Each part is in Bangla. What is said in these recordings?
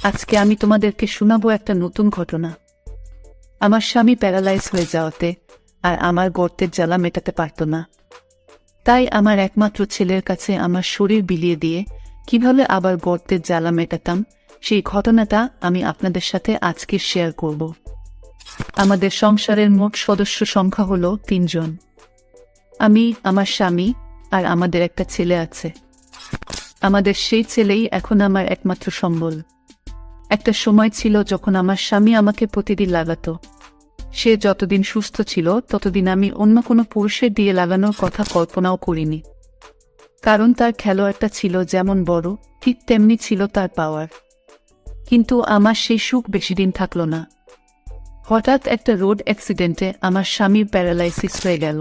আজকে আমি তোমাদেরকে শোনাবো একটা নতুন ঘটনা। আমার স্বামী প্যারালাইজ হয়ে যাওয়াতে আর আমার গর্তের জ্বালা মেটাতে পারত না। তাই আমার একমাত্র ছেলের কাছে আমার শরীর বিলিয়ে দিয়ে কিভাবে আবার গর্তের জ্বালা মেটাতাম সেই ঘটনাটা আমি আপনাদের সাথে আজকে শেয়ার করব। আমাদের সংসারের মোট সদস্য সংখ্যা হলো 3 জন। আমি, আমার স্বামী আর আমাদের একটা ছেলে আছে। আমাদের সেই ছেলেই এখন আমার একমাত্র সম্বল। একটা সময় ছিল যখন আমার স্বামী আমাকে প্রতিদিন লাগাতো। সে যতদিন সুস্থ ছিল ততদিন আমি অন্য কোনো পুরুষের দিয়ে লাগানোর কথা কল্পনাও করিনি। কারণ তার খেলোয়াড়টা ছিল যেমন বড়, ঠিক তেমনি ছিল তার পাওয়ার। কিন্তু আমার সেই সুখ বেশি দিন থাকল না। হঠাৎ একটা রোড অ্যাক্সিডেন্টে আমার স্বামীর প্যারালাইসিস হয়ে গেল।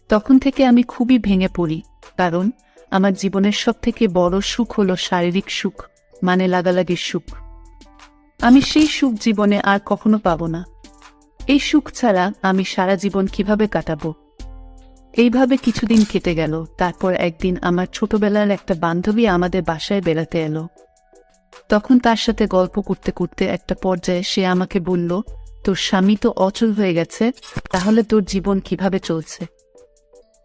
তখন থেকে আমি খুবই ভেঙে পড়ি, কারণ আমার জীবনের সবথেকে বড় সুখ হলো শারীরিক সুখ, মানে লাগালাগির সুখ। আমি সেই সুখ জীবনে আর কখনো পাবো না। এই সুখ ছাড়া আমি সারা জীবন কিভাবে কাটাবো? এইভাবে কিছুদিন কেটে গেল। তারপর একদিন আমার ছোটবেলার একটা বান্ধবী আমাদের বাসায় বেড়াতে এলো। তখন তার সাথে গল্প করতে করতে একটা পর্যায়ে সে আমাকে বলল, তোর স্বামী তো অচল হয়ে গেছে, তাহলে তোর জীবন কিভাবে চলছে?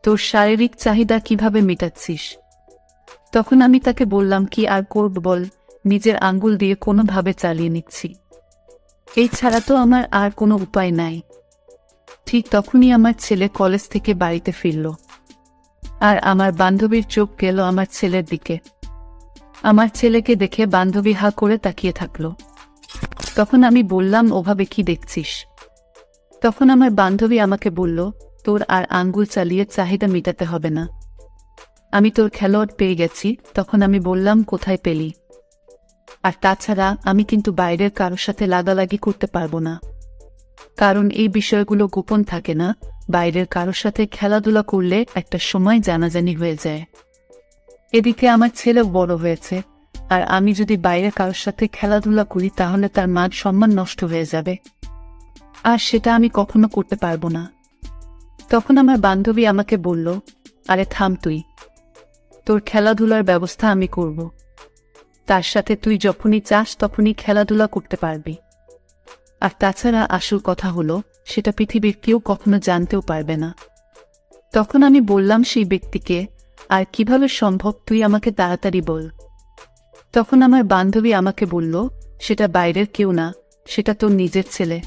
তোর শারীরিক চাহিদা কিভাবে মেটাচ্ছিস? তখন আমি তাকে বললাম, কি আর করব বল, নিজের আঙ্গুল দিয়ে কোনোভাবে চালিয়ে নিচ্ছি। এই ছাড়া তো আমার আর কোনো উপায় নাই। ঠিক তখনই আমার ছেলে কলেজ থেকে বাড়িতে ফিরল, আর আমার বান্ধবীর চোখ গেল আমার ছেলের দিকে। আমার ছেলেকে দেখে বান্ধবী হা করে তাকিয়ে থাকলো। তখন আমি বললাম, ওভাবে কি দেখছিস? তখন আমার বান্ধবী আমাকে বলল, তোর আর আঙ্গুল চালিয়ে চাহিদা মেটাতে হবে না, আমি তোর খেলোয়াড় পেয়ে গেছি। তখন আমি বললাম, কোথায় পেলি? আর তাছাড়া আমি কিন্তু বাইরের কারোর সাথে লাগালাগি করতে পারবো না, কারণ এই বিষয়গুলো গোপন থাকে না। বাইরের কারোর সাথে খেলাধুলা করলে একটা সময় জানাজানি হয়ে যায়। এদিকে আমার ছেলে বড় হয়েছে, আর আমি যদি বাইরের কারোর সাথে খেলাধুলা করি তাহলে তার মান সম্মান নষ্ট হয়ে যাবে, আর সেটা আমি কখনো করতে পারবো না। তখন আমার বান্ধবী আমাকে বলল, আরে থাম তুই, তোর খেলাধুলার ব্যবস্থা আমি করব। তার সাথে তুই যখনই চাস তখনই খেলাধুলা করতে পারবি। আর তাছাড়া আসল কথা হলো, সেটা পৃথিবীর কেউ কখনো জানতেও পারবে না। তখন আমি বললাম, সেই ব্যক্তিকে? আর কিভাবে সম্ভব, তুই আমাকে তাড়াতাড়ি বল। তখন আমার বান্ধবী আমাকে বলল, সেটা বাইরের কেউ না, সেটা তোর নিজের ছেলে।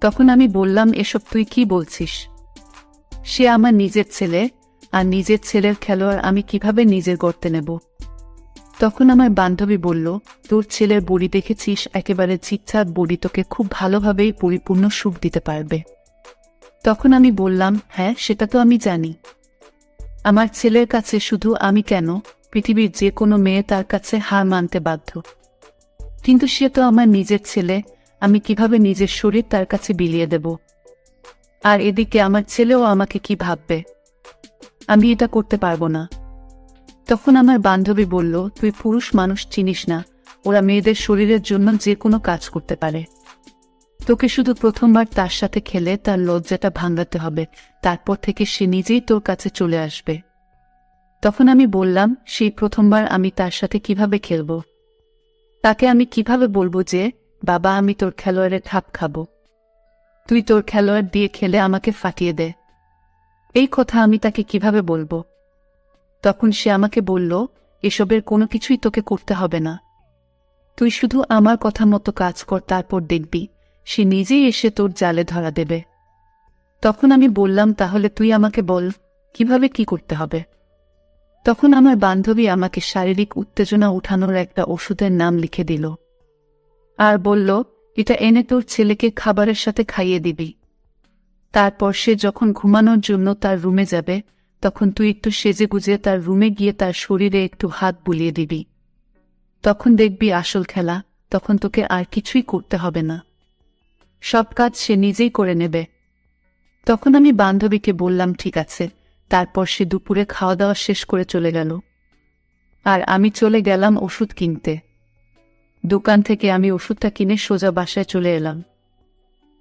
তখন আমি বললাম, এসব তুই কি বলছিস? সে আমার নিজের ছেলে, আর নিজের ছেলের খেলোয়াড় আমি কিভাবে নিজের গর্তে নেব? তখন আমার বান্ধবী বলল, তোর ছেলের বডি দেখেছিস, একেবারে ঝিকঝাক বডি, তোকে খুব ভালোভাবেই পরিপূর্ণ সুখ দিতে পারবে। তখন আমি বললাম, হ্যাঁ সেটা তো আমি জানি। আমার ছেলের কাছে শুধু আমি কেন, পৃথিবীর যে কোনো মেয়ে তার কাছে হার মানতে বাধ্য। কিন্তু সে তো আমার নিজের ছেলে, আমি কিভাবে নিজের শরীর তার কাছে বিলিয়ে দেব? আর এদিকে আমার ছেলেও আমাকে কি ভাববে? আমি এটা করতে পারবো না। তখন আমার বান্ধবী বলল, তুই পুরুষ মানুষ চিনিস না, ওরা মেয়েদের শরীরের জন্য যে কোনো কাজ করতে পারে। তোকে শুধু প্রথমবার তার সাথে খেলে তার লজ্জাটা ভাঙাতে হবে, তারপর থেকে সে নিজেই তোর কাছে চলে আসবে। তখন আমি বললাম, সেই প্রথমবার আমি তার সাথে কিভাবে খেলব? তাকে আমি কিভাবে বলবো যে, বাবা আমি তোর খেলোয়াড়ের ঠাপ খাবো, তুই তোর খেলোয়াড় দিয়ে খেলে আমাকে ফাটিয়ে দে? এই কথা আমি তাকে কিভাবে বলবো? তখন সে আমাকে বলল, এসবের কোনো কিছুই তোকে করতে হবে না, তুই শুধু আমার কথা মতো কাজ কর, তারপর দেখবি সে নিজেই এসে তোর জালে ধরা দেবে। তখন আমি বললাম, তাহলে তুই আমাকে বল কিভাবে কি করতে হবে? তখন আমার বান্ধবী আমাকে শারীরিক উত্তেজনা উঠানোর একটা ওষুধের নাম লিখে দিল, আর বলল, এটা এনে তোর ছেলেকে খাবারের সাথে খাইয়ে দিবি। তারপর সে যখন ঘুমানোর জন্য তার রুমে যাবে, তখন তুই একটু সেজেগুজে তার রুমে গিয়ে তার শরীরে একটু হাত বুলিয়ে দিবি। তখন দেখবি আসল খেলা, তখন তোকে আর কিছুই করতে হবে না, সব কাজ সে নিজেই করে নেবে। তখন আমি বান্ধবীকে বললাম, ঠিক আছে। তারপর সে দুপুরে খাওয়া দাওয়া শেষ করে চলে গেল, আর আমি চলে গেলাম ওষুধ কিনতে। দোকান থেকে আমি ওষুধটা কিনে সোজা বাসায় চলে এলাম,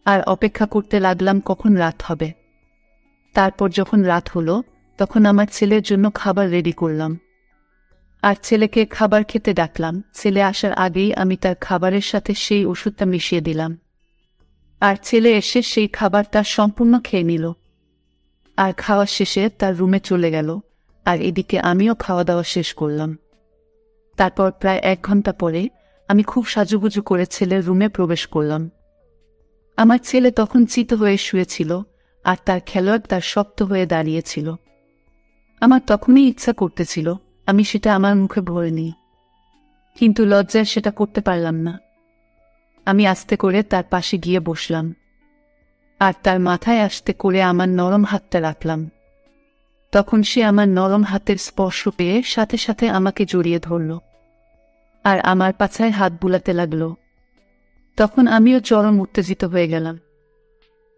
আর অপেক্ষা করতে লাগলাম কখন রাত হবে। তারপর যখন রাত হলো, তখন আমার ছেলের জন্য খাবার রেডি করলাম, আর ছেলেকে খাবার খেতে ডাকলাম। ছেলে আসার আগেই আমি তার খাবারের সাথে সেই ওষুধটা মিশিয়ে দিলাম। আর ছেলে এসে সেই খাবারটা সম্পূর্ণ খেয়ে নিল। আর খাওয়া শেষে তার রুমে চলে গেল। আর এদিকে আমিও খাওয়া দাওয়া শেষ করলাম। তারপর প্রায় 1 ঘন্টা পরে আমি খুব সাজুগুজু করে ছেলের রুমে প্রবেশ করলাম। আমার ছেলে তখন চিত হয়ে শুয়েছিল, আর তার খেলোয়াড় তার শক্ত হয়ে দাঁড়িয়েছিল। আমার তখনই ইচ্ছা করতেছিল আমি সেটা আমার মুখে ভরে নিই, কিন্তু লজ্জায় সেটা করতে পারলাম না। আমি আস্তে করে তার পাশে গিয়ে বসলাম, আর তার মাথায় আস্তে করে আমার নরম হাতটা রাখলাম। তখন সে আমার নরম হাতের স্পর্শ পেয়ে সাথে সাথে আমাকে জড়িয়ে ধরল, আর আমার পাছায় হাত বুলাতে লাগল। তখন আমিও চরম উত্তেজিত হয়ে গেলাম।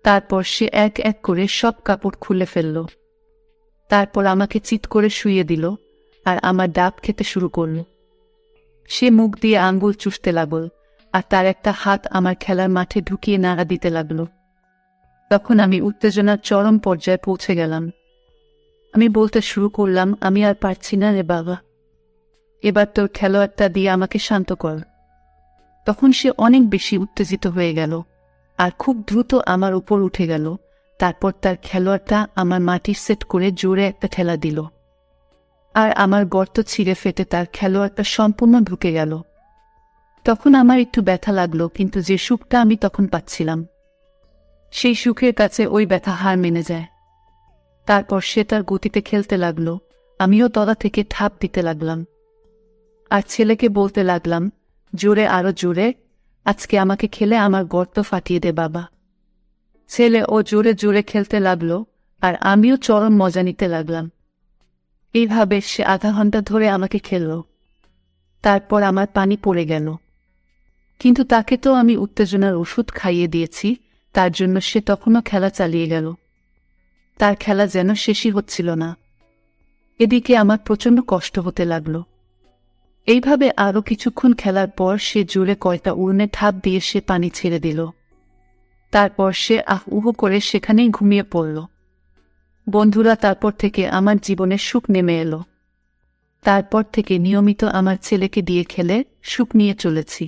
তারপর সে এক এক করে সব কাপড় খুলে ফেলল। তারপর আমাকে চিৎ করে শুইয়ে দিল, আর আমার ডাব খেতে শুরু করল। সে মুখ দিয়ে আঙ্গুল চুষতে লাগল, আর তার একটা হাত আমার খেলার মাঠে ঢুকিয়ে নাড়া দিতে লাগল। তখন আমি উত্তেজনার চরম পর্যায়ে পৌঁছে গেলাম। আমি বলতে শুরু করলাম, আমি আর পারছি না রে বাবা, এবার তোর খেলোয়াড়টা দিয়ে আমাকে শান্ত কর। তখন সে অনেক বেশি উত্তেজিত হয়ে গেল, আর খুব দ্রুত আমার উপর উঠে গেল। তারপর তার খেলোয়াড়টা আমার মাটি সেট করে জোরে একটা ঠেলা দিল, আর আমার গর্ত ছিঁড়ে ফেটে তার খেলোয়াড়টা সম্পূর্ণ ঢুকে গেল। তখন আমার একটু ব্যথা লাগলো, কিন্তু যে সুখটা আমি তখন পাচ্ছিলাম, সেই সুখের কাছে ওই ব্যথা হার মেনে যায়। তারপর সে তার গতিতে খেলতে লাগলো, আমিও তলা থেকে ঠাপ দিতে লাগলাম। আর ছেলেকে বলতে লাগলাম, জোরে, আরো জোরে, আজকে আমাকে খেলে আমার গর্ত ফাটিয়ে দে বাবা। ছেলে ও জোরে জোরে খেলতে লাগলো, আর আমিও চরম মজা নিতে লাগলাম। এইভাবে সে আধা ঘন্টা ধরে আমাকে খেলল। তারপর আমার পানি পড়ে গেল, কিন্তু তাকে তো আমি উত্তেজনার ওষুধ খাইয়ে দিয়েছি, তার জন্য সে তখনও খেলা চালিয়ে গেল। তার খেলা যেন শেষই হচ্ছিল না। এদিকে আমার প্রচণ্ড কষ্ট হতে লাগলো। এইভাবে আরও কিছুক্ষণ খেলার পর সে জোরে কয়টা উড়নে ঠাপ দিয়ে সে পানি ছেড়ে দিল। তারপর সে উহু করে সেখানেই ঘুমিয়ে পড়ল। বন্ধুরা, তারপর থেকে আমার জীবনে সুখ নেমে এলো। তারপর থেকে নিয়মিত আমার ছেলেকে দিয়ে খেলে সুখ নিয়ে চলেছি।